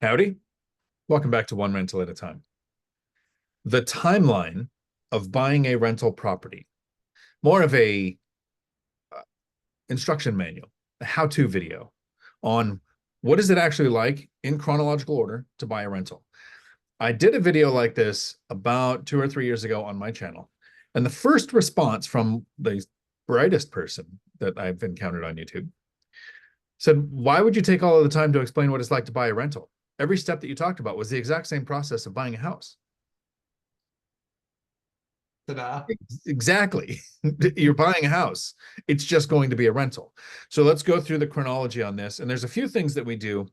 Howdy. Welcome back to One Rental at a Time. The timeline of buying a rental property, more of a instruction manual, a how-to video on what is it actually like in chronological order to buy a rental. I did a video like this about 2 or 3 years ago on my channel. And the first response from the brightest person that I've encountered on YouTube said, why would you take all of the time to explain what it's like to buy a rental? Every step that you talked about was the exact same process of buying a house. Ta-da. Exactly. You're buying a house. It's just going to be a rental. So let's go through the chronology on this. And there's a few things that we do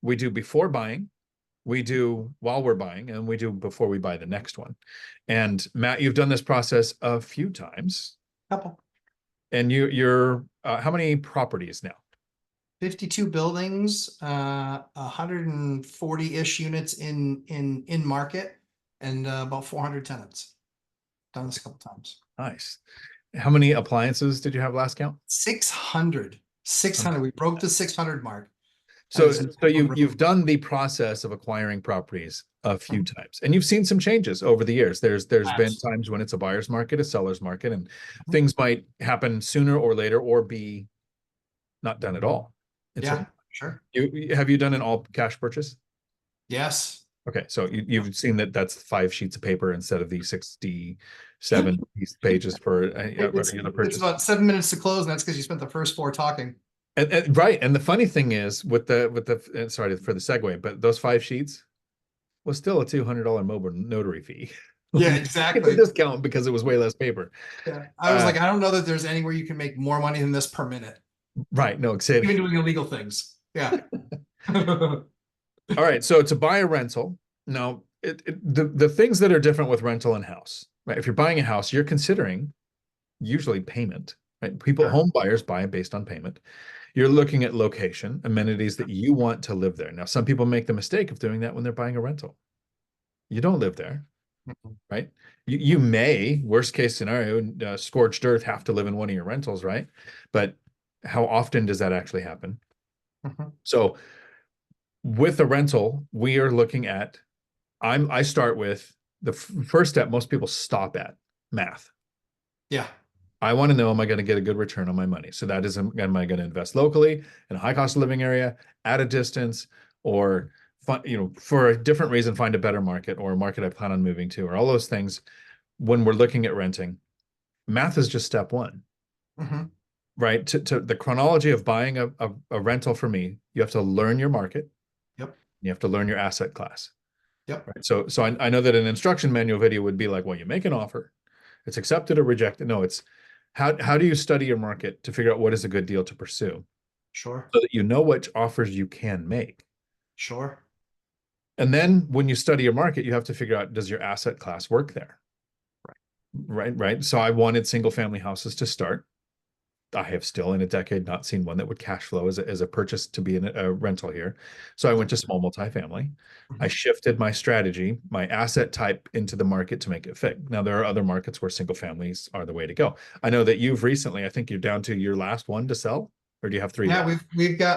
before buying, we do while we're buying, and we do before we buy the next one. And Matt, you've done this process a few times. Couple. And you're how many properties now? 52 buildings, 140-ish units in market, and about 400 tenants. Done this a couple times. Nice. How many appliances did you have last count? 600. 600. We broke the 600 mark. So you've done the process of acquiring properties a few times, and you've seen some changes over the years. There's been times when it's a buyer's market, a seller's market, and things might happen sooner or later, or be not done at all. Yeah, sure. Have you done an all cash purchase? Yes. Okay, so you've seen that that's 5 sheets of paper instead of the 67 pages for regular purchase. It's about 7 minutes to close, and that's because you spent the first 4 talking. And right, and the funny thing is with the sorry for the segue, but those 5 sheets was still a $200 mobile notary fee. Yeah, exactly. Discount because it was way less paper. Yeah, I was like, I don't know that there's anywhere you can make more money than this per minute. Right, no, exactly. Even doing illegal things. Yeah. All right, so to buy a rental, now the things that are different with rental and house, right? If you're buying a house, you're considering usually payment, right? Home buyers buy based on payment. You're looking at location, amenities that you want to live there. Now, some people make the mistake of doing that when they're buying a rental. You don't live there, right? You may, worst case scenario, scorched earth, have to live in one of your rentals, right? But how often does that actually happen? So with a rental, we are looking at, I start with the first step most people stop at, math. Yeah. I want to know, am I going to get a good return on my money? So that is, am I going to invest locally in a high cost of living area, at a distance, or for a different reason, find a better market or a market I plan on moving to, or all those things. When we're looking at renting, math is just step one, right? To the chronology of buying a rental for me, you have to learn your market. Yep. You have to learn your asset class. Yep. Right. So I know that an instruction manual video would be like, well, you make an offer, it's accepted or rejected. No, it's how do you study your market to figure out what is a good deal to pursue? Sure. So that you know which offers you can make. Sure. And then when you study your market, you have to figure out, does your asset class work there? Right. So I wanted single family houses to start. I have still in a decade not seen one that would cash flow as a purchase to be in a rental here. So I went to small multifamily. I shifted my strategy, my asset type into the market to make it fit. Now, there are other markets where single families are the way to go. I know that you've recently, I think you're down to your last one to sell, or do you have 3? Yeah,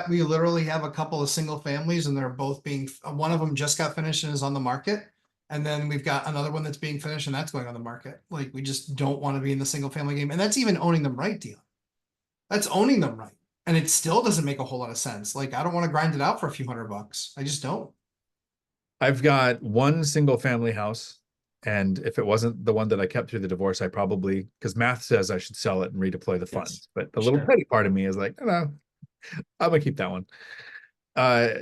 we literally have a couple of single families, and they're both one of them just got finished and is on the market. And then we've got another one that's being finished and that's going on the market. Like, we just don't want to be in the single family game. And that's even owning them right, Dion. That's owning them right. And it still doesn't make a whole lot of sense. Like, I don't want to grind it out for a few $100. I just don't. I've got one single family house. And if it wasn't the one that I kept through the divorce, I probably, because math says I should sell it and redeploy the funds. But the little petty part of me is like, no, I'm gonna keep that one.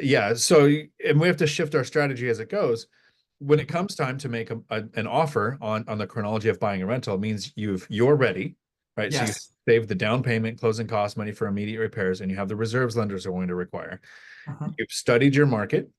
Yeah. So, and we have to shift our strategy as it goes. When it comes time to make an offer on the chronology of buying a rental, it means you're ready, right? Yes. So you save the down payment, closing costs, money for immediate repairs, and you have the reserves lenders are going to require. You've studied your market.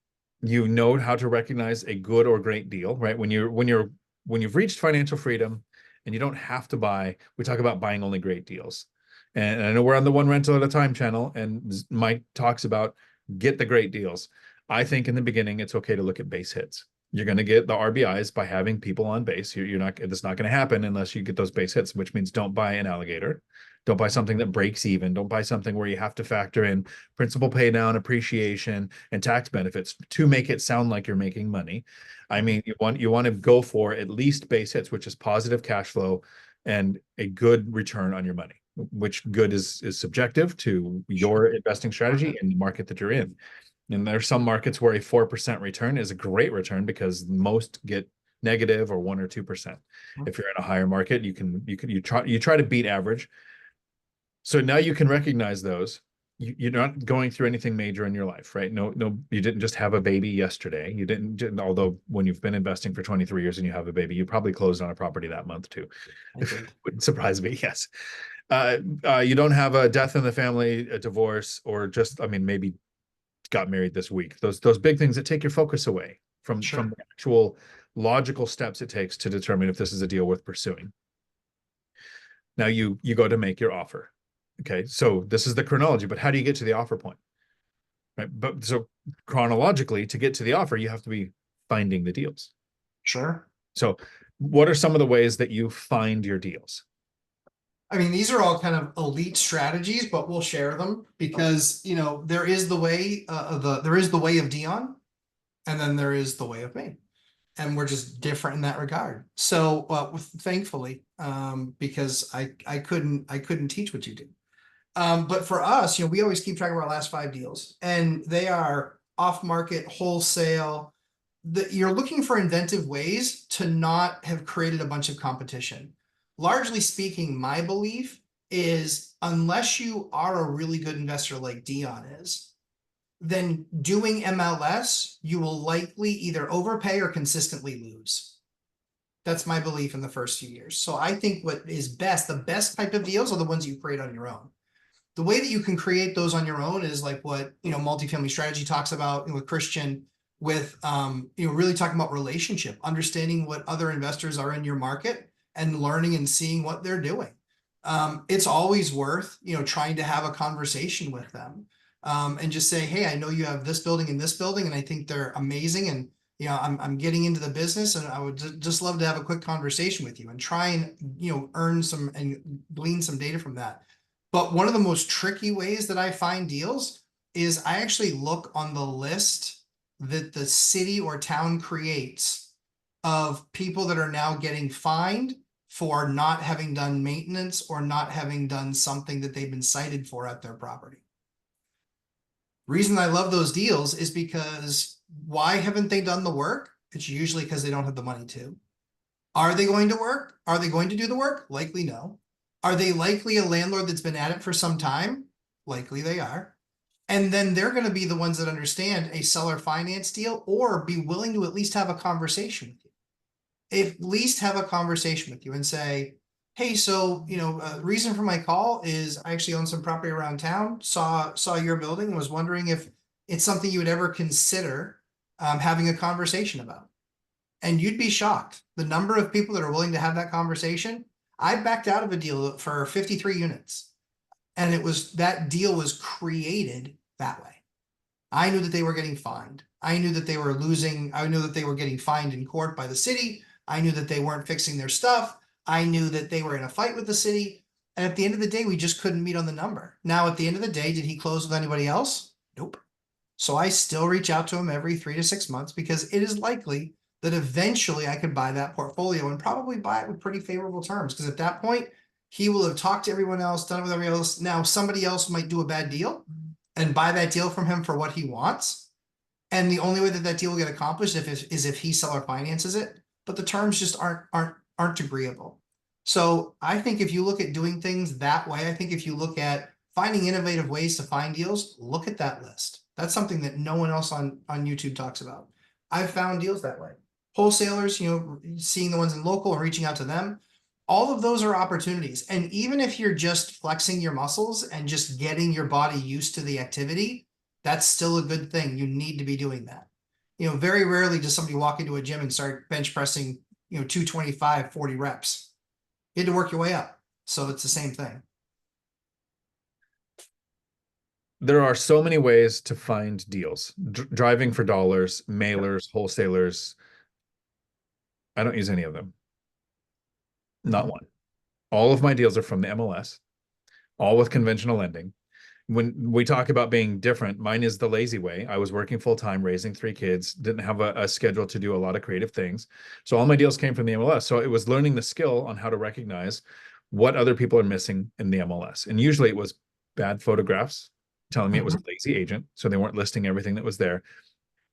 You know how to recognize a good or great deal, right? When you've reached financial freedom and you don't have to buy, we talk about buying only great deals. And I know we're on the One Rental at a Time channel, and Mike talks about get the great deals. I think in the beginning, it's okay to look at base hits. You're going to get the RBIs by having people on base. That's not going to happen unless you get those base hits, which means don't buy an alligator. Don't buy something that breaks even. Don't buy something where you have to factor in principal pay down, appreciation, and tax benefits to make it sound like you're making money. I mean, you want to go for at least base hits, which is positive cash flow and a good return on your money, which good is subjective to your investing strategy and the market that you're in. And there's some markets where a 4% return is a great return because most get negative or 1 or 2%. If you're in a higher market, you try to beat average. So now you can recognize those. You're not going through anything major in your life, right? No, you didn't just have a baby yesterday. You didn't, although when you've been investing for 23 years and you have a baby, you probably closed on a property that month too. I did. Wouldn't surprise me. Yes. You don't have a death in the family, a divorce, or just, I mean, maybe got married this week. Those big things that take your focus away from Sure. the actual logical steps it takes to determine if this is a deal worth pursuing. Now you go to make your offer. Okay, so this is the chronology, but how do you get to the offer point? Right. But so chronologically, to get to the offer, you have to be finding the deals. Sure. So what are some of the ways that you find your deals? I mean, these are all kind of elite strategies, but we'll share them because, you know, there is the way there is the way of Dion, and then there is the way of me. And we're just different in that regard. So thankfully, because I couldn't teach what you do. But for us, you know, we always keep track of our last 5 deals, and they are off market, wholesale. You're looking for inventive ways to not have created a bunch of competition. Largely speaking, my belief is unless you are a really good investor like Dion is, then doing MLS, you will likely either overpay or consistently lose. That's my belief in the first few years. So I think what is best, the best type of deals are the ones you create on your own. The way that you can create those on your own is like what, you know, multifamily strategy talks about, you know, with Christian, with you know, really talking about relationship, understanding what other investors are in your market and learning and seeing what they're doing. It's always worth, you know, trying to have a conversation with them, and just say, hey, I know you have this building and this building, and I think they're amazing, and you know, I'm getting into the business, and I would just love to have a quick conversation with you and try and, you know, earn some and glean some data from that. But one of the most tricky ways that I find deals is I actually look on the list that the city or town creates of people that are now getting fined for not having done maintenance or not having done something that they've been cited for at their property. Reason I love those deals is because why haven't they done the work? It's usually because they don't have the money to. Are they going to work? Are they going to do the work? Likely no. Are they likely a landlord that's been at it for some time? Likely they are. And then they're going to be the ones that understand a seller finance deal or be willing to at least have a conversation with you. At least have a conversation with you and say, hey, so, you know, reason for my call is I actually own some property around town, saw your building and was wondering if it's something you would ever consider having a conversation about. And you'd be shocked. The number of people that are willing to have that conversation. I backed out of a deal for 53 units. And it was, that deal was created that way. I knew that they were getting fined. I knew that they were losing. I knew that they were getting fined in court by the city. I knew that they weren't fixing their stuff. I knew that they were in a fight with the city. And at the end of the day, we just couldn't meet on the number. Now, at the end of the day, did he close with anybody else? Nope. So I still reach out to him every 3 to 6 months because it is likely that eventually I could buy that portfolio and probably buy it with pretty favorable terms. Because at that point, he will have talked to everyone else, done it with everybody else. Now, somebody else might do a bad deal and buy that deal from him for what he wants. And the only way that that deal will get accomplished is if he seller finances it. But the terms just aren't agreeable. So I think if you look at doing things that way, I think if you look at finding innovative ways to find deals, look at that list. That's something that no one else on YouTube talks about. I've found deals that way. Wholesalers, you know, seeing the ones in local and reaching out to them. All of those are opportunities. And even if you're just flexing your muscles and just getting your body used to the activity, that's still a good thing. You need to be doing that. You know, very rarely does somebody walk into a gym and start bench pressing, you know, 225, 40 reps. You had to work your way up. So it's the same thing. There are so many ways to find deals. Driving for dollars, mailers, wholesalers. I don't use any of them. Not one. All of my deals are from the MLS. all with conventional lending. When we talk about being different, mine is the lazy way. I was working full time, raising 3 kids, didn't have a schedule to do a lot of creative things. So all my deals came from the MLS. So it was learning the skill on how to recognize what other people are missing in the MLS. And usually it was bad photographs telling me it was a lazy agent. So they weren't listing everything that was there.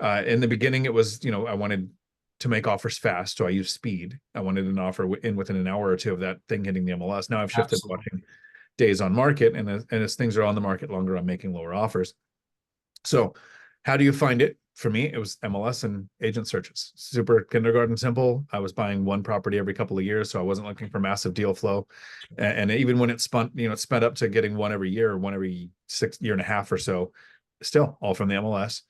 In the beginning, it was, I wanted to make offers fast. So I used speed. I wanted an offer in within an hour or two of that thing hitting the MLS. Now I've shifted to watching days on market, and as things are on the market longer, I'm making lower offers. So how do you find it? For me, it was MLS and agent searches. Super kindergarten simple. I was buying one property every couple of years, so I wasn't looking for massive deal flow. And even when it sped up to getting one every year, or one every 6 year and a half or so, still all from the MLS.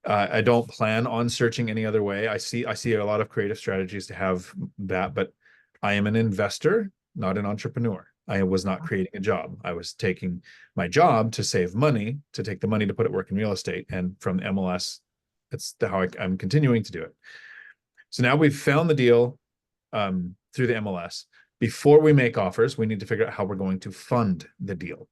I don't plan on searching any other way. I see a lot of creative strategies to have that, but I am an investor, not an entrepreneur. I was not creating a job. I was taking my job to save money, to take the money to put it work in real estate. And from the MLS, that's how I'm continuing to do it. So now we've found the deal through the MLS. Before we make offers, we need to figure out how we're going to fund the deal.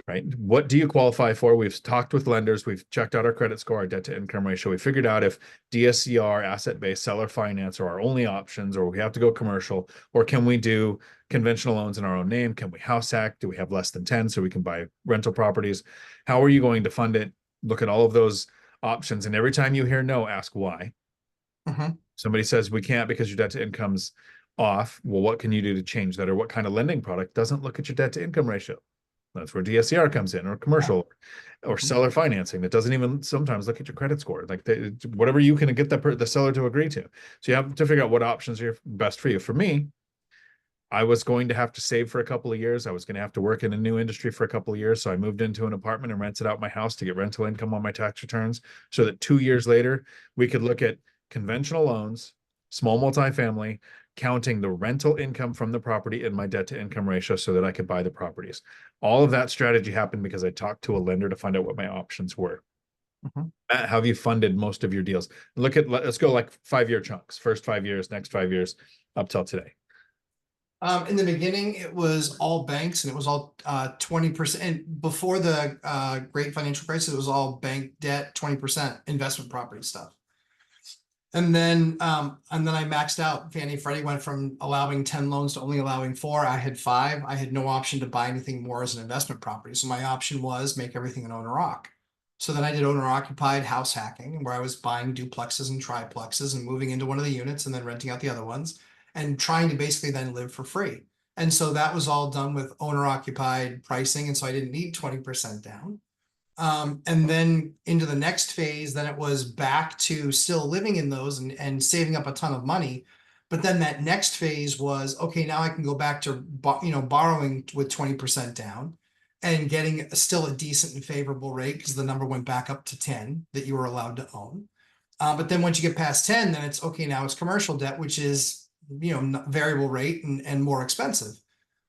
Right? What do you qualify for? We've talked with lenders. We've checked out our credit score, our debt to income ratio. We figured out if DSCR, asset-based seller finance are our only options, or we have to go commercial, or can we do conventional loans in our own name? Can we house hack? Do we have less than 10 so we can buy rental properties? How are you going to fund it? Look at all of those options. And every time you hear no, ask why. Somebody says we can't because your debt to income's off. Well, what can you do to change that? Or what kind of lending product doesn't look at your debt to income ratio? That's where DSCR comes in, or commercial, or seller financing that doesn't even sometimes look at your credit score. Like whatever you can get the seller to agree to. So you have to figure out what options are best for you. For me, I was going to have to save for a couple of years. I was going to have to work in a new industry for a couple of years. So I moved into an apartment and rented out my house to get rental income on my tax returns, so that 2 years later, we could look at conventional loans, small multifamily, counting the rental income from the property in my debt to income ratio so that I could buy the properties. All of that strategy happened because I talked to a lender to find out what my options were. Matt, how have you funded most of your deals? Let's go like 5-year chunks, first 5 years, next 5 years, up till today. In the beginning, it was all banks, and it was all 20%. And before the great financial crisis, it was all bank debt, 20% investment property stuff. And then I maxed out. Fannie Freddie went from allowing 10 loans to only allowing 4. I had 5. I had no option to buy anything more as an investment property. So my option was make everything an owner-occ. So then I did owner-occupied house hacking, where I was buying duplexes and triplexes and moving into one of the units and then renting out the other ones, and trying to basically then live for free. And so that was all done with owner-occupied pricing. And so I didn't need 20% down. And then into the next phase, then it was back to still living in those and saving up a ton of money. But then that next phase was, okay, now I can go back to, borrowing with 20% down and getting still a decent and favorable rate, because the number went back up to 10 that you were allowed to own. But then once you get past 10, then it's okay, now it's commercial debt, which is, variable rate and more expensive.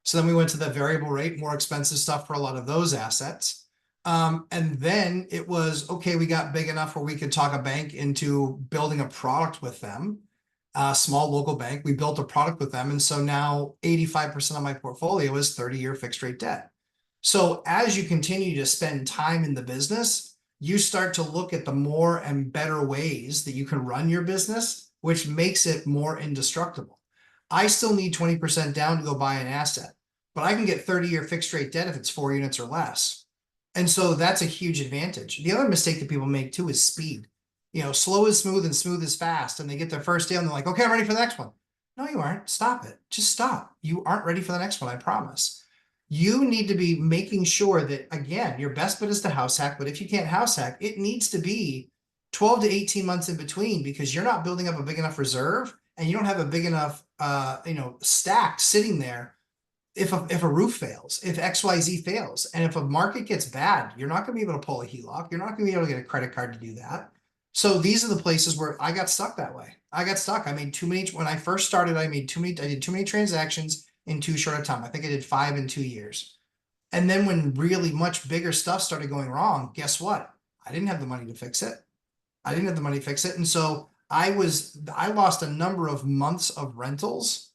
So then we went to the variable rate, more expensive stuff for a lot of those assets. And then it was, okay, we got big enough where we could talk a bank into building a product with them, a small local bank. We built a product with them. And so now 85% of my portfolio is 30-year fixed rate debt. So as you continue to spend time in the business, you start to look at the more and better ways that you can run your business, which makes it more indestructible. I still need 20% down to go buy an asset, but I can get 30-year fixed rate debt if it's 4 units or less. And so that's a huge advantage. The other mistake that people make too is speed. Slow is smooth and smooth is fast. And they get their first deal and they're like, okay, I'm ready for the next one. No, you aren't. Stop it. Just stop. You aren't ready for the next one, I promise. You need to be making sure that, again, your best bet is to house hack. But if you can't house hack, it needs to be 12 to 18 months in between, because you're not building up a big enough reserve and you don't have a big enough, stack sitting there. If a roof fails, if XYZ fails, and if a market gets bad, you're not going to be able to pull a HELOC. You're not going to be able to get a credit card to do that. So these are the places where I got stuck that way. I got stuck. I made too many. When I first started, I did too many transactions in too short a time. I think I did 5 in 2 years. And then when really much bigger stuff started going wrong, guess what? I didn't have the money to fix it. And so I lost a number of months of rentals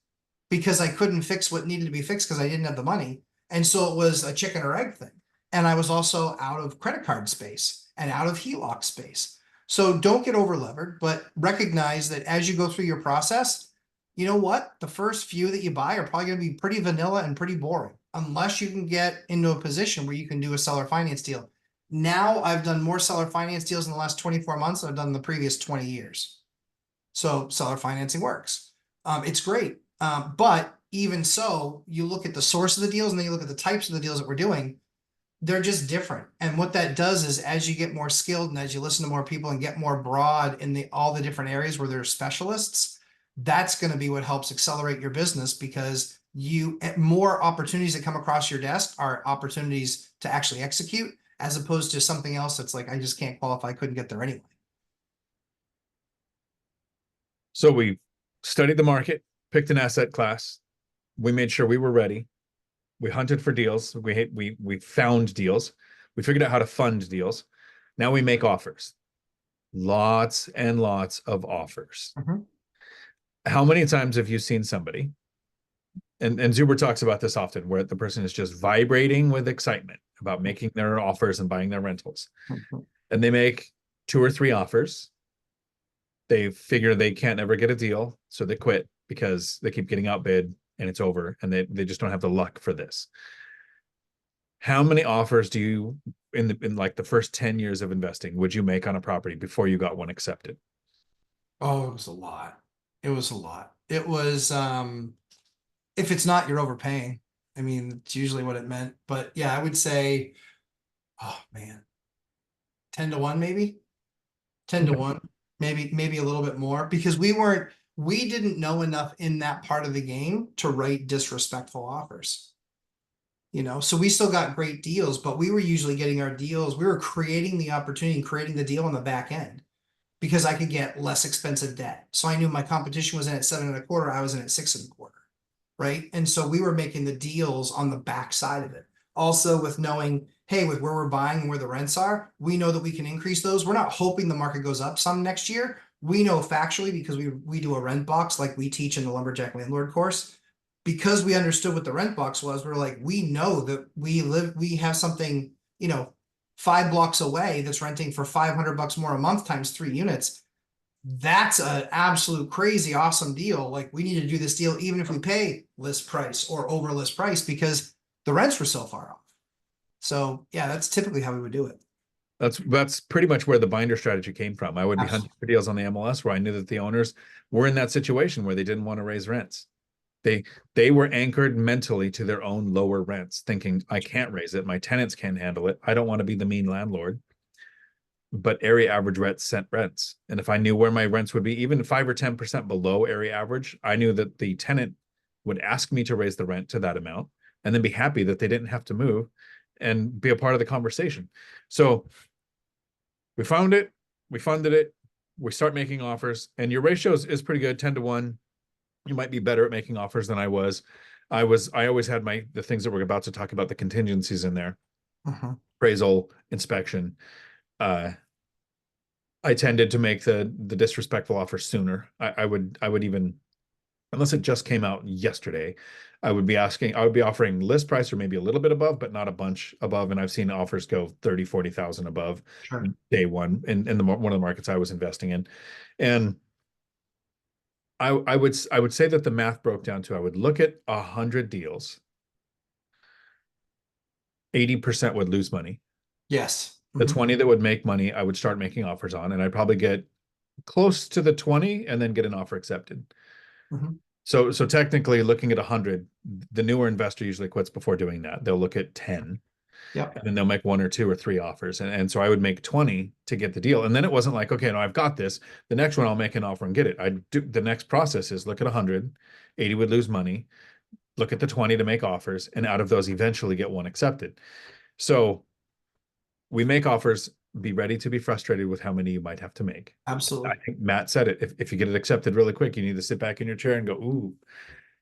because I couldn't fix what needed to be fixed because I didn't have the money. And so it was a chicken or egg thing. And I was also out of credit card space and out of HELOC space. So don't get over levered, but recognize that as you go through your process, you know what? The first few that you buy are probably going to be pretty vanilla and pretty boring, unless you can get into a position where you can do a seller finance deal. Now I've done more seller finance deals in the last 24 months than I've done in the previous 20 years. So seller financing works. It's great. But even so, you look at the source of the deals and then you look at the types of the deals that we're doing, they're just different. And what that does is as you get more skilled and as you listen to more people and get more broad in all the different areas where there's specialists, that's going to be what helps accelerate your business, because more opportunities that come across your desk are opportunities to actually execute, as opposed to something else that's like, I just can't qualify, I couldn't get there anyway. So we studied the market, picked an asset class. We made sure we were ready. We hunted for deals. We found deals. We figured out how to fund deals. Now we make offers. Lots and lots of offers. Mhm. How many times have you seen somebody, and Zuber talks about this often, where the person is just vibrating with excitement about making their offers and buying their rentals. Mhm. And they make 2 or 3 offers. They figure they can't ever get a deal, so they quit because they keep getting outbid and it's over, and they just don't have the luck for this. How many offers do you in like the first 10 years of investing would you make on a property before you got one accepted? Oh, it was a lot. It was a lot. It was, if it's not, you're overpaying. I mean, it's usually what it meant. But yeah, I would say, oh man, 10 to 1, maybe 10 to Okay. 1, maybe a little bit more, because we didn't know enough in that part of the game to write disrespectful offers. So we still got great deals, but we were usually getting our deals. We were creating the opportunity and creating the deal on the back end, because I could get less expensive debt. So I knew my competition was in at 7.25. I was in at 6.25. Right. And so we were making the deals on the back side of it. Also with knowing, hey, with where we're buying and where the rents are, we know that we can increase those. We're not hoping the market goes up some next year. We know factually, because we do a rent box like we teach in the lumberjack landlord course. Because we understood what the rent box was, we're like, we know that we have something, 5 blocks away that's renting for $500 more a month times 3 units. That's an absolute crazy awesome deal. Like, we need to do this deal even if we pay list price or over list price, because the rents were so far off. So yeah, that's typically how we would do it. That's pretty much where the binder strategy came from. I would be hunting Absolutely. for deals on the MLS where I knew that the owners were in that situation where they didn't want to raise rents. They were anchored mentally to their own lower rents, thinking, I can't raise it. My tenants can't handle it. I don't want to be the mean landlord. But area average rents set rents. And if I knew where my rents would be, even 5 or 10% below area average, I knew that the tenant would ask me to raise the rent to that amount and then be happy that they didn't have to move and be a part of the conversation. So we found it, we funded it, we start making offers, and your ratio is pretty good, 10 to 1. You might be better at making offers than I was. I always had the things that we're about to talk about, the contingencies in there, Mhm. appraisal, inspection. Uh, I tended to make the disrespectful offer sooner. I would even, unless it just came out yesterday, I would be offering list price or maybe a little bit above, but not a bunch above. And I've seen offers go 30, 40,000 above Sure. day one in one of the markets I was investing in. And I would say that the math broke down to, I would look at 100 deals, 80% would lose money. Yes. The Mhm. 20 that would make money, I would start making offers on, and I'd probably get close to the 20 and then get an offer accepted. Mhm. So technically, looking at 100, the newer investor usually quits before doing that. They'll look at 10 Yep. and then they'll make 1 or 2 or 3 offers. And so I would make 20 to get the deal. And then it wasn't like, okay, no, I've got this. The next one I'll make an offer and get it. I do the next process is look at 100, 80 would lose money, look at the 20 to make offers, and out of those eventually get one accepted. So we make offers, be ready to be frustrated with how many you might have to make. I Absolutely. think Matt said it. If you get it accepted really quick, you need to sit back in your chair and go, ooh,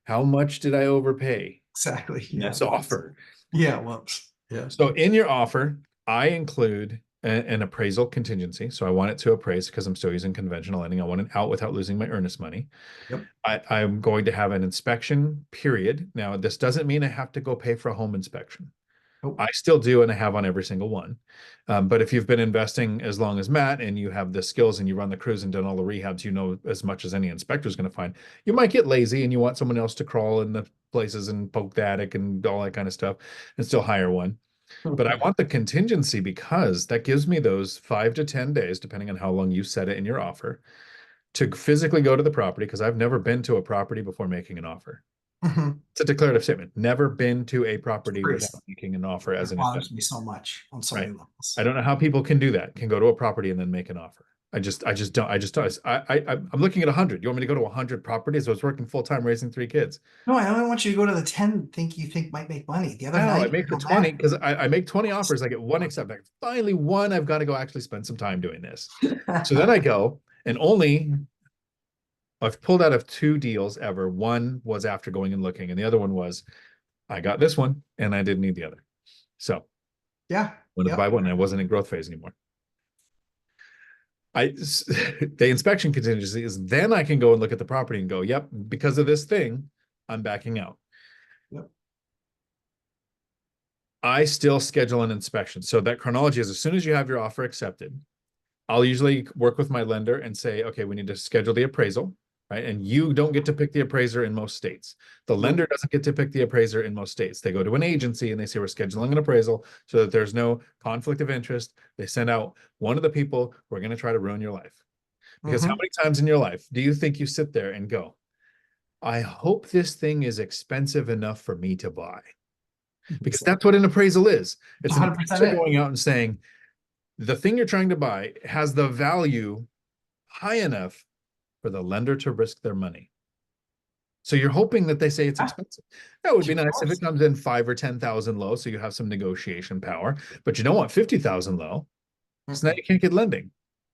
how much did I overpay Exactly. in Yeah. this offer? Yeah. Whoops. Yeah. So in your offer, I include an appraisal contingency. So I want it to appraise because I'm still using conventional lending. I want it out without losing my earnest money. Yep. I'm going to have an inspection period. Now, this doesn't mean I have to go pay for a home inspection. Nope. I still do, and I have on every single one. But if you've been investing as long as Matt and you have the skills and you run the crews and done all the rehabs, you know as much as any inspector is going to find. You might get lazy and you want someone else to crawl in the places and poke the attic and all that kind of stuff and still hire one. But I want the contingency because that gives me those 5 to 10 days, depending on how long you set it in your offer, to physically go to the property because I've never been to a property before making an offer. Mhm. It's a declarative statement. Never been to a property without Crazy. making an offer as It an bothers investor. me so much on so Right. many levels. I don't know how people can do that, can go to a property and then make an offer. I just don't. I'm looking at 100. You want me to go to 100 properties? I was working full time raising 3 kids. No, I only want you to go to the 10 think you think might make money. The other No, I 90 make the go 20 back. because I make 20 offers. I get one accept. Like, finally, one, I've got to go actually spend some time doing this. So then I go and only I've pulled out of 2 deals ever. One was after going and looking, and the other one was I got this one and I didn't need the other. So Yeah. wanted to buy Yep. one and I wasn't in growth phase anymore. The inspection contingency is then I can go and look at the property and go, yep, because of this thing, I'm backing out. Yep. I still schedule an inspection. So that chronology is as soon as you have your offer accepted, I'll usually work with my lender and say, okay, we need to schedule the appraisal, right? And you don't get to pick the appraiser in most states. The lender doesn't get to pick the appraiser in most states. They go to an agency and they say, we're scheduling an appraisal so that there's no conflict of interest. They send out one of the people who are going to try to ruin your life. Because how Mhm. many times in your life do you think you sit there and go, I hope this thing is expensive enough for me to buy? Because that's what an appraisal is. It's an 100% appraiser it. going out and saying, the thing you're trying to buy has the value high enough for the lender to risk their money. So you're hoping that they say it's Yeah, expensive. That would be of nice if it course. comes in 5 or 10,000 low, so you have some negotiation power, but you don't want 50,000 low. So now Mm-mm. you can't get lending.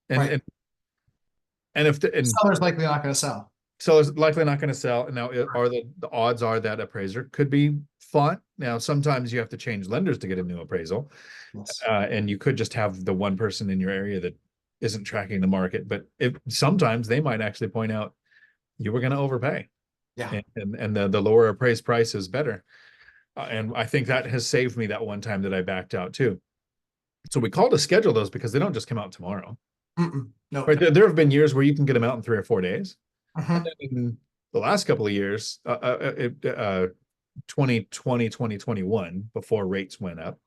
And Right. and Seller's likely not going to sell. so it's likely not going to sell. Now, Right. are the odds are that appraiser could be fought. Now, sometimes you have to change lenders to get a new appraisal, Yes. and you could just have the one person in your area that isn't tracking the market. But sometimes they might actually point out you were going to overpay, Yeah. and the lower appraised price is better. And I think that has saved me that one time that I backed out too. So we call to schedule those because they don't just come out tomorrow. Mm-mm. No. Right? There have been years where you can get them out in 3 or 4 days. And Mhm. then in the last couple of years, 2020, 2021, before rates went up,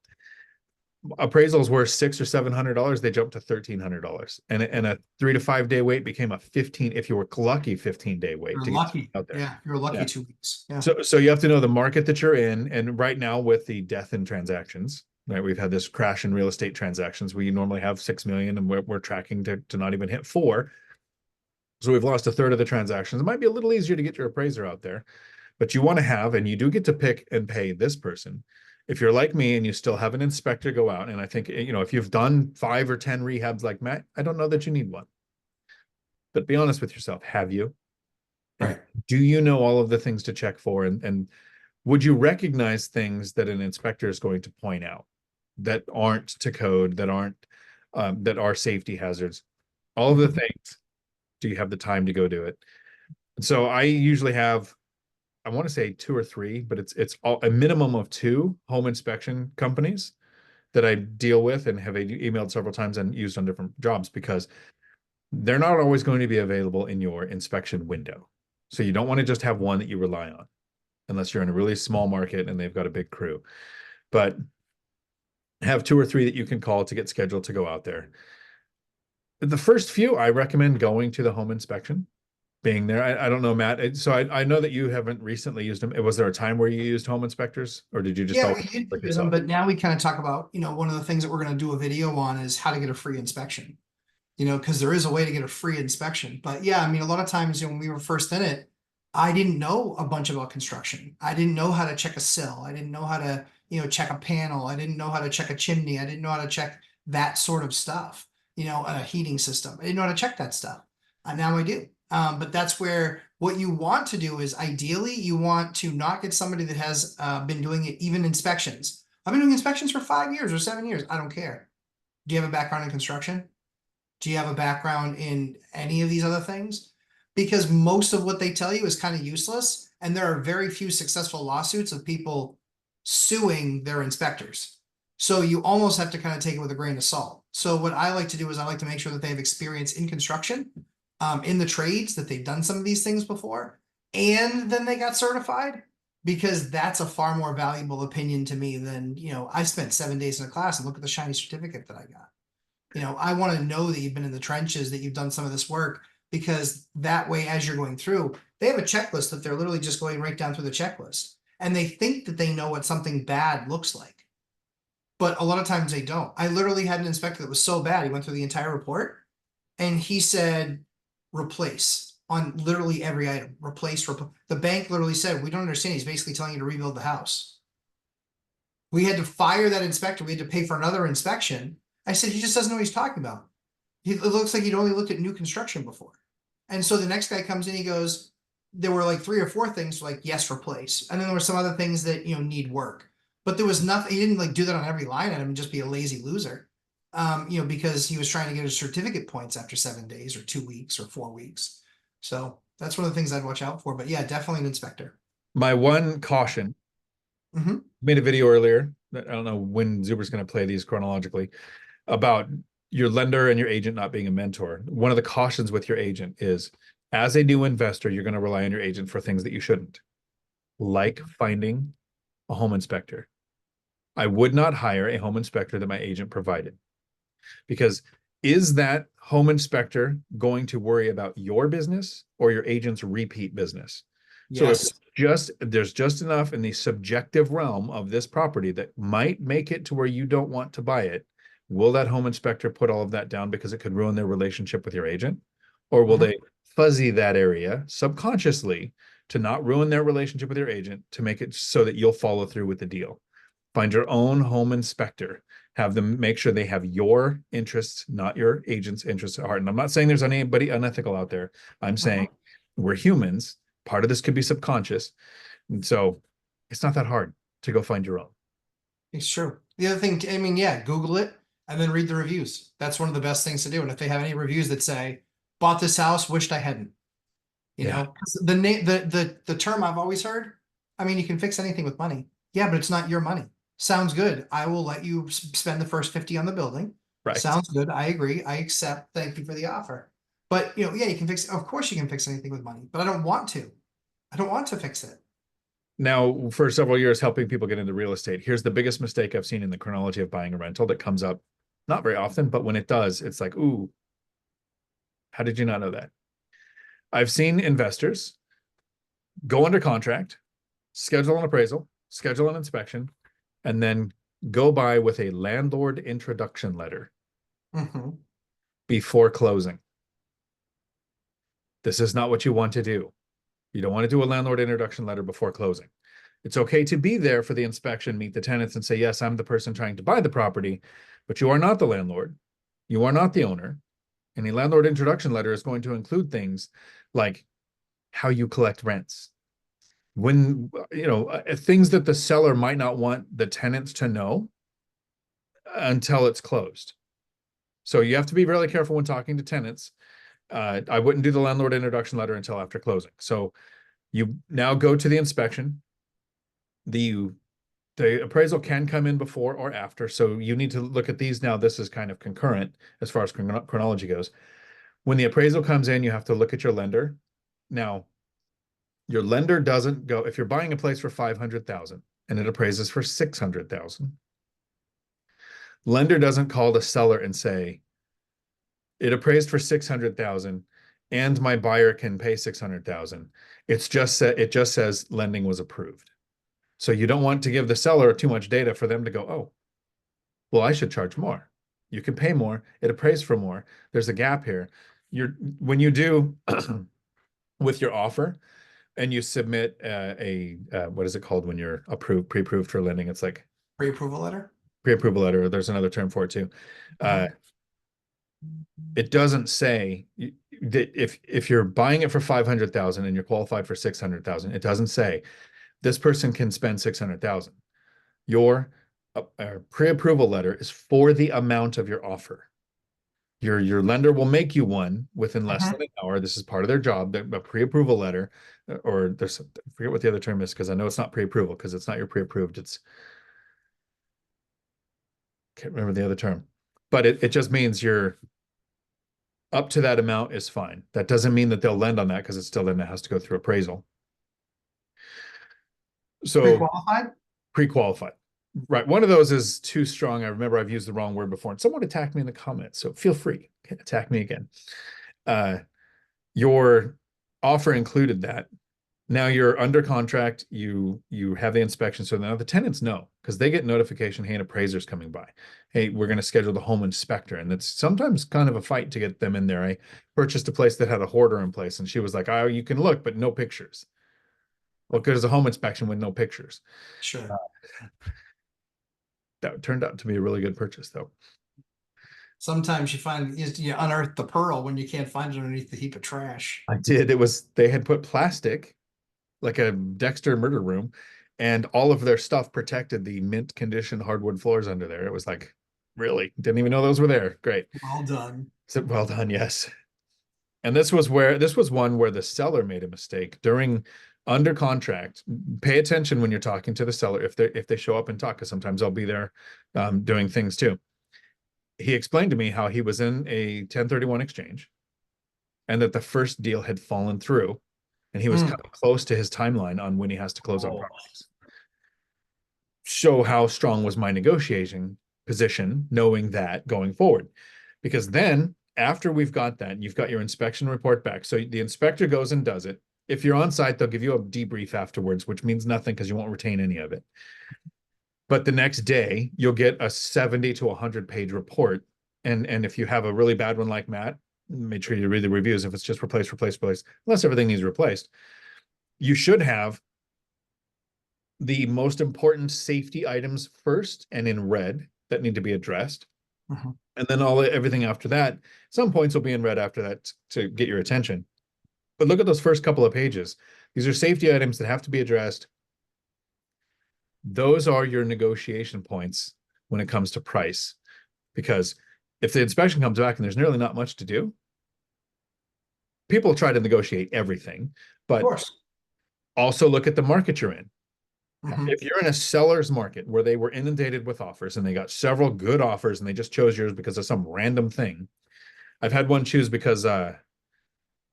appraisals were $600 or $700. They jumped to $1,300, and a 3 to 5 day wait became a 15, if you were lucky, 15-day wait You're to get lucky. out there. Yeah. You're lucky Yeah. 2 weeks. Yeah. So you have to know the market that you're in, and right now with the death in transactions, right? We've had this crash in real estate transactions. We normally have 6 million, and we're tracking to not even hit 4. So we've lost a third of the transactions. It might be a little easier to get your appraiser out there, but you want to have, and you do get to pick and pay this person. If you're like me and you still have an inspector go out, and I think, if you've done 5 or 10 rehabs like Matt, I don't know that you need one. But be honest with yourself. Have you? And Right. do you know all of the things to check for? And would you recognize things that an inspector is going to point out that aren't to code, that are safety hazards? All of the Mhm. things. Do you have the time to go do it? So I usually have, I want to say 2 or 3, but it's a minimum of 2 home inspection companies that I deal with and have emailed several times and used on different jobs because they're not always going to be available in your inspection window. So you don't want to just have one that you rely on unless you're in a really small market and they've got a big crew. But have 2 or 3 that you can call to get scheduled to go out there. The first few, I recommend going to the home inspection, being there. I don't know, Matt. So I know that you haven't recently used them. Was there a time where you used home inspectors, or did you just Yeah, always we did like use them, yourself? but now we kind of talk about, one of the things that we're going to do a video on is how to get a free inspection. Because there is a way to get a free inspection. But yeah, I mean, a lot of times, when we were first in it, I didn't know a bunch about construction. I didn't know how to check a sill. I didn't know how to, check a panel. I didn't know how to check a chimney. I didn't know how to check that sort of stuff, a heating system. I didn't know how to check that stuff. Now I do. But that's where what you want to do is ideally you want to not get somebody that has been doing it, even inspections. I've been doing inspections for 5 years or 7 years. I don't care. Do you have a background in construction? Do you have a background in any of these other things? Because most of what they tell you is kind of useless, and there are very few successful lawsuits of people suing their inspectors. So you almost have to kind of take it with a grain of salt. So what I like to do is I like to make sure that they have experience in construction, in the trades, that they've done some of these things before, and then they got certified, because that's a far more valuable opinion to me than, I spent 7 days in a class and look at the shiny certificate that I got. I want to know that you've been in the trenches, that you've done some of this work, because that way, as you're going through, they have a checklist that they're literally just going right down through the checklist. And they think that they know what something bad looks like. But a lot of times they don't. I literally had an inspector that was so bad, he went through the entire report and he said, replace on literally every item. Replace. The bank literally said, we don't understand. He's basically telling you to rebuild the house. We had to fire that inspector. We had to pay for another inspection. I said, he just doesn't know what he's talking about. It looks like he'd only looked at new construction before. And so the next guy comes in, he goes, there were like 3 or 4 things like, yes, replace. And then there were some other things that, need work. But there was nothing, he didn't like do that on every line item and just be a lazy loser. Because he was trying to get his certificate points after 7 days or 2 weeks or 4 weeks. So that's one of the things I'd watch out for. But yeah, definitely an inspector. My one caution, made a video earlier, I don't know when Zuber's going to play these chronologically, about your lender and your agent not being a mentor. One of the cautions with your agent is, as a new investor, you're going to rely on your agent for things that you shouldn't, like finding a home inspector. I would not hire a home inspector that my agent provided, because is that home inspector going to worry about your business or your agent's repeat business? Yes. So if there's just enough in the subjective realm of this property that might make it to where you don't want to buy it, will that home inspector put all of that down because it could ruin their relationship with your agent? Or will they fuzzy that area subconsciously to not ruin their relationship with your agent, to make it so that you'll follow through with the deal? Find your own home inspector. Have them make sure they have your interests, not your agent's interests at heart. And I'm not saying there's anybody unethical out there. I'm saying we're humans. Part of this could be subconscious. And so it's not that hard to go find your own. It's true. The other thing, I mean, yeah, Google it and then read the reviews. That's one of the best things to do. And if they have any reviews that say, bought this house, wished I hadn't, know, the term I've always heard, I mean, you can fix anything with money. Yeah, but it's not your money. Sounds good. I will let you spend the first 50 on the building. Right. Sounds good. I agree. I accept. Thank you for the offer. But yeah, you can fix, of course you can fix anything with money, but I don't want to. I don't want to fix it. Now, for several years, helping people get into real estate, here's the biggest mistake I've seen in the chronology of buying a rental that comes up not very often, but when it does, it's like, ooh, how did you not know that? I've seen investors go under contract, schedule an appraisal, schedule an inspection, and then go by with a landlord introduction letter before closing. This is not what you want to do. You don't want to do a landlord introduction letter before closing. It's okay to be there for the inspection, meet the tenants, and say, yes, I'm the person trying to buy the property, but you are not the landlord. You are not the owner. And a landlord introduction letter is going to include things like how you collect rents. When, things that the seller might not want the tenants to know until it's closed. So you have to be really careful when talking to tenants. I wouldn't do the landlord introduction letter until after closing. So you now go to the inspection. The appraisal can come in before or after. So you need to look at these now. This is kind of concurrent as far as chronology goes. When the appraisal comes in, you have to look at your lender. Now, your lender doesn't go, if you're buying a place for 500,000 and it appraises for 600,000, lender doesn't call the seller and say, it appraised for 600,000 and my buyer can pay 600,000. It just says lending was approved. So you don't want to give the seller too much data for them to go, oh, well, I should charge more. You can pay more. It appraised for more. There's a gap here. When you do with your offer and you submit what is it called when you're pre-approved for lending? It's like pre-approval letter. Pre-approval letter. There's another term for it too. It doesn't say that if you're buying it for 500,000 and you're qualified for 600,000, it doesn't say this person can spend 600,000. Your a pre-approval letter is for the amount of your offer. Your lender will make you one within less than Mhm. an hour. This is part of their job, a pre-approval letter, or there's, I forget what the other term is because I know it's not pre-approval because it's not your pre-approved. It's, can't remember the other term, but it just means you're up to that amount is fine. That doesn't mean that they'll lend on that because it still then has to go through appraisal. So Pre-qualified? pre-qualified. Right. One of those is too strong. I remember I've used the wrong word before, and someone attacked me in the comments. So feel free, attack me again. Uh, your offer included that. Now you're under contract. You have the inspection. So now the tenants know because they get notification, hey, an appraiser's coming by. Hey, we're going to schedule the home inspector. And it's sometimes kind of a fight to get them in there. I purchased a place that had a hoarder in place, and she was like, oh, you can look, but no pictures. Well, there's a home inspection with no pictures. Sure. That turned out to be a really good purchase, though. Sometimes you unearth the pearl when you can't find it underneath the heap of trash. I did. It was, they had put plastic, like a Dexter murder room, and all of their stuff protected the mint condition hardwood floors under there. It was like, really? Didn't even know those were there. Great. Well done. So, well done, yes. And this was one where the seller made a mistake during under contract. Pay attention when you're talking to the seller if they show up and talk, because sometimes I'll be there doing things too. He explained to me how he was in a 1031 exchange and that the first deal had fallen through and he was Mm. coming close to his timeline on when he has to close on Oh. properties. Show how strong was my negotiating position, knowing that going forward. Because then after we've got that, you've got your inspection report back. So the inspector goes and does it. If you're on site, they'll give you a debrief afterwards, which means nothing because you won't retain any of it. But the next day, you'll get a 70 to 100-page report. And if you have a really bad one like Matt, make sure you read the reviews. If it's just replace, unless everything needs replaced, you should have the most important safety items first and in red that need to be addressed. Mhm. And then everything after that, some points will be in red after that to get your attention. But look at those first couple of pages. These are safety items that have to be addressed. Those are your negotiation points when it comes to price. Because if the inspection comes back and there's nearly not much to do, people try to negotiate everything, Of but course. also look at the market you're in. Mhm. If you're in a seller's market where they were inundated with offers and they got several good offers and they just chose yours because of some random thing. I've had one choose because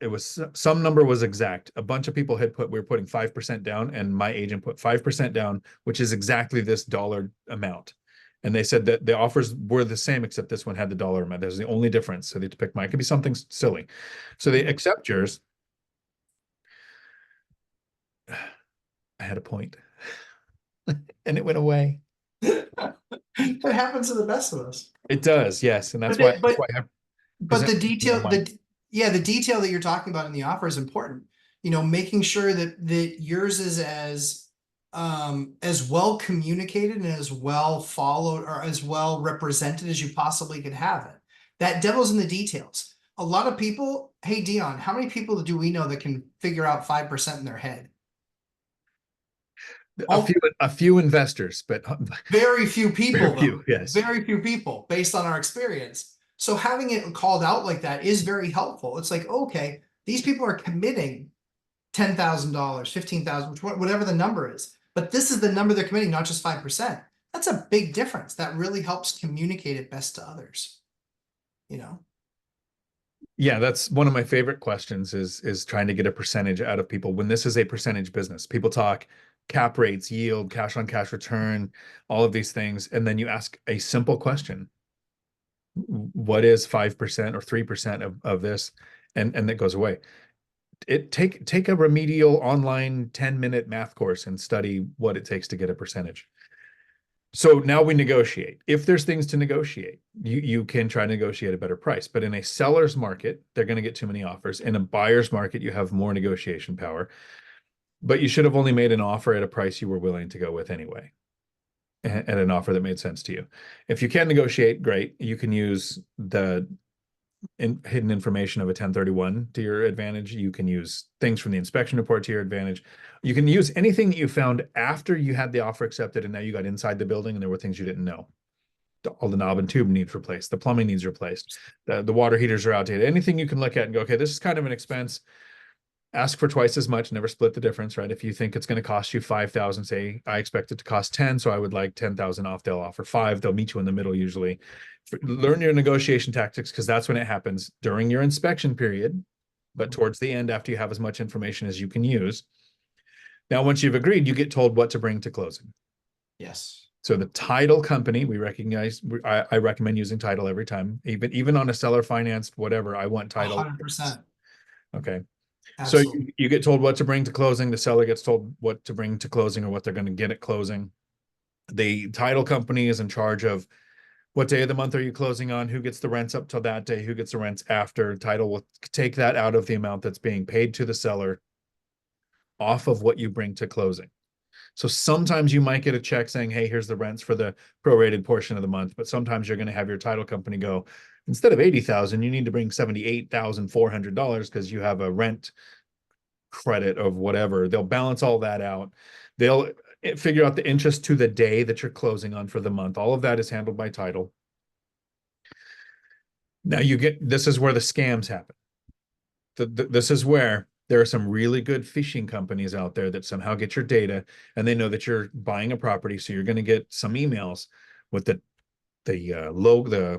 it was some number was exact. A bunch of people had put, we were putting 5% down, and my agent put 5% down, which is exactly this dollar amount. And they said that the offers were the same, except this one had the dollar amount. That was the only difference. So they had to pick mine. It could be something silly. So they accept yours. I had a point and it went away. It happens to the best of us. It does, yes. And But that's why I but present the detail, my the detail that you're talking about in the offer is important. You know, making sure that yours is as well communicated and as well followed or as well represented as you possibly could have it. That devil's in the details. A lot of people, hey Dion, how many people do we know that can figure out 5% in their head? a few investors, but Very few very people, few, though. yes. Very few people, based on our experience. So having it called out like that is very helpful. It's like, okay, these people are committing $10,000, 15,000, whatever the number is. But this is the number they're committing, not just 5%. That's a big difference. That really helps communicate it best to others. You know? Yeah, that's one of my favorite questions is trying to get a percentage out of people when this is a percentage business. People talk cap rates, yield, cash on cash return, all of these things. And then you ask a simple question. What is 5% or 3% of this? And that goes away. Take a remedial online 10-minute math course and study what it takes to get a percentage. So now we negotiate. If there's things to negotiate, you can try to negotiate a better price. But in a seller's market, they're going to get too many offers. In a buyer's market, you have more negotiation power. But you should have only made an offer at a price you were willing to go with anyway, at an offer that made sense to you. If you can negotiate, great. You can use hidden information of a 1031 to your advantage. You can use things from the inspection report to your advantage. You can use anything that you found after you had the offer accepted and now you got inside the building and there were things you didn't know. All the knob and tube needs replaced. The plumbing needs replaced. The water heaters are outdated. Anything you can look at and go, okay, this is kind of an expense. Ask for twice as much, never split the difference, right? If you think it's going to cost you 5,000, say, I expect it to cost 10, so I would like 10,000 off. They'll offer 5. They'll meet you in the middle usually. Learn your negotiation tactics because that's when it happens during your inspection period, but towards the end after you have as much information as you can use. Now, once you've agreed, you get told what to bring to closing. Yes. So the title company, we recognize, I recommend using title every time, even on a seller financed, whatever, I want title. 100%. Okay. Absolutely. So you get told what to bring to closing. The seller gets told what to bring to closing or what they're going to get at closing. The title company is in charge of what day of the month are you closing on, who gets the rents up till that day, who gets the rents after. Title will take that out of the amount that's being paid to the seller off of what you bring to closing. So sometimes you might get a check saying, hey, here's the rents for the prorated portion of the month. But sometimes you're going to have your title company go, instead of 80,000, you need to bring $78,400 because you have a rent credit of whatever. They'll balance all that out. They'll figure out the interest to the day that you're closing on for the month. All of that is handled by title. Now this is where the scams happen. This is where there are some really good phishing companies out there that somehow get your data and they know that you're buying a property. So you're going to get some emails with the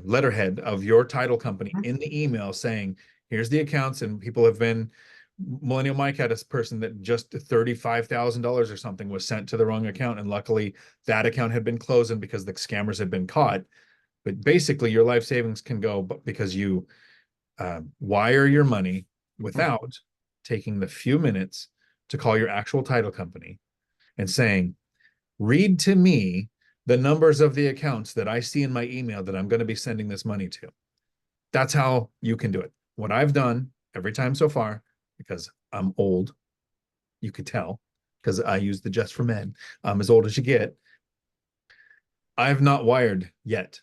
letterhead of your title company in the email saying, here's the accounts. And people have been, Millennial Mike had a person that just $35,000 or something was sent to the wrong account. And luckily that account had been closed because the scammers had been caught. But basically your life savings can go because you wire your money without taking the few minutes to call your actual title company and saying, read to me the numbers of the accounts that I see in my email that I'm going to be sending this money to. That's how you can do it. What I've done every time so far, because I'm old, you could tell, because I use the Just for Men. I'm as old as you get. I've not wired yet.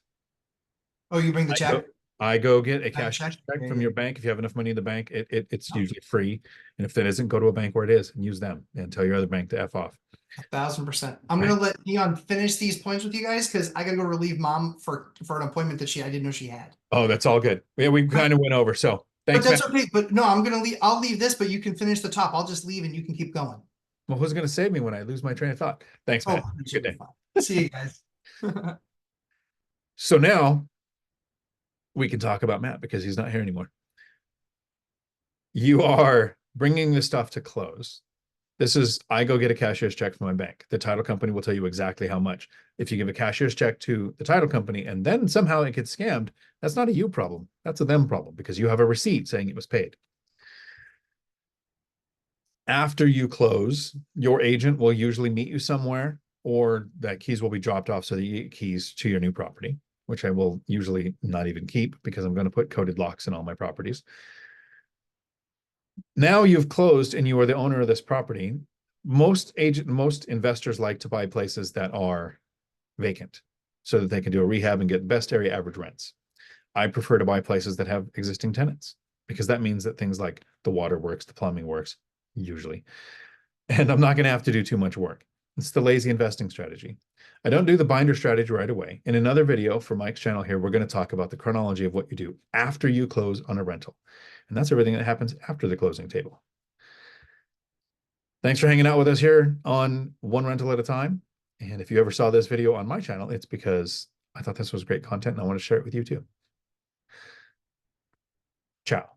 Oh, you bring the check? I go get a Bank cash check? check from your bank. If you have enough money in the bank, it's usually free. And if that isn't, go to a bank where it is and use them and tell your other bank to F off. 1,000%. I'm gonna let Dion finish these points with you guys because I gotta go relieve mom for an appointment that I didn't know she had. Oh, that's all good. Yeah, we kind of went over. So But thanks, that's man. okay. But no, I'm gonna leave. I'll leave this, but you can finish the top. I'll just leave and you can keep going. Well, who's going to save me when I lose my train of thought? Thanks, man. Oh, that Good should be day. fine. See you guys. So now we can talk about Matt because he's not here anymore. You are bringing the stuff to close. I go get a cashier's check from my bank. The title company will tell you exactly how much. If you give a cashier's check to the title company and then somehow it gets scammed, that's not a you problem. That's a them problem because you have a receipt saying it was paid. After you close, your agent will usually meet you somewhere or that keys will be dropped off. So the keys to your new property, which I will usually not even keep because I'm going to put coded locks in all my properties. Now you've closed and you are the owner of this property. Most investors like to buy places that are vacant so that they can do a rehab and get best area average rents. I prefer to buy places that have existing tenants because that means that things like the water works, the plumbing works, usually. And I'm not going to have to do too much work. It's the lazy investing strategy. I don't do the binder strategy right away. In another video for Mike's channel here, we're going to talk about the chronology of what you do after you close on a rental. And that's everything that happens after the closing table. Thanks for hanging out with us here on One Rental at a Time. And if you ever saw this video on my channel, it's because I thought this was great content and I want to share it with you too. Ciao.